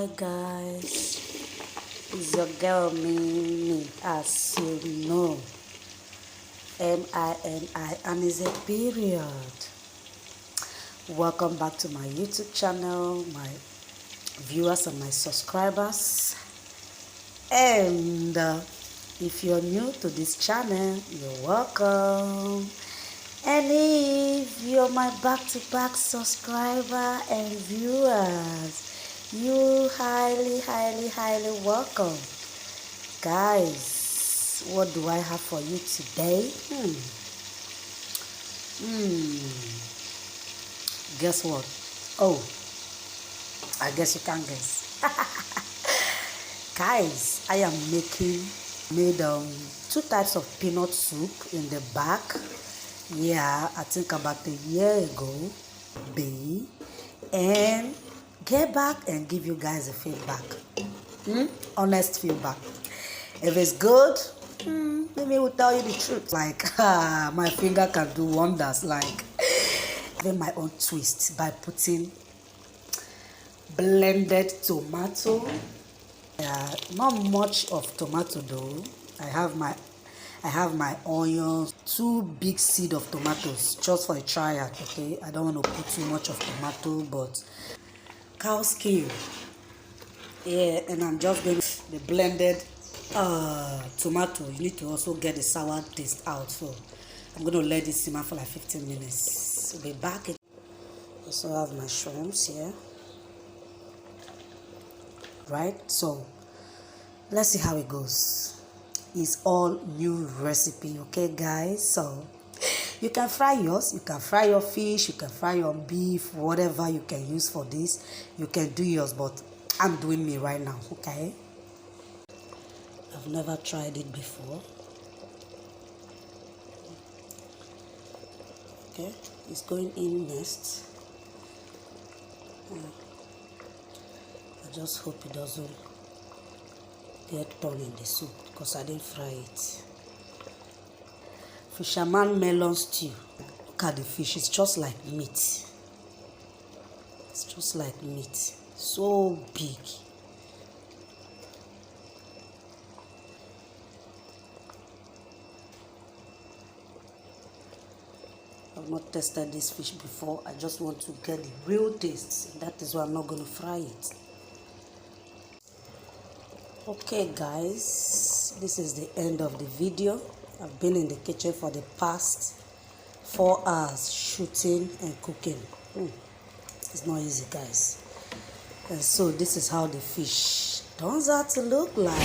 Hi guys, it's your girl Mimi, as you know, Mini, and it's a period. Welcome back to my YouTube channel, my viewers and my subscribers. And if you're new to this channel, you're welcome. And if you're my back-to-back subscriber and viewers, you highly welcome. Guys, what do I have for you today? Guess what? Oh, I guess you can guess. Guys, I am made two types of peanut soup in the back. Yeah, I think about a year ago, and get back and give you guys a feedback, honest feedback. If it's good, maybe we'll tell you the truth. Like, my finger can do wonders. Like, having my own twist by putting blended tomato. Not much of tomato though. I have my onions, 2 big seed of tomatoes just for a trial. Okay, I don't want to put too much of tomato, but cow skin. Yeah, and I'm just going to the blended tomato. You need to also get the sour taste out, so I'm going to let this simmer for like 15 minutes. We'll be back. I also have my shrimps here. Right, so let's see how it goes. It's all new recipe, okay guys? So you can fry yours, you can fry your fish, you can fry your beef, whatever you can use for this, you can do yours, but I'm doing me right now, okay? I've never tried it before. Okay, it's going in next. I just hope it doesn't get turned in the soup because I didn't fry it. Fisherman melon stew. Look at the fish, it's just like meat. It's just like meat. So big. I've not tested this fish before. I just want to get the real taste. That is why I'm not going to fry it. Okay guys, this is the end of the video. I've been in the kitchen for the past 4 hours shooting and cooking. It's not easy guys. And so this is how the fish turns out to look like.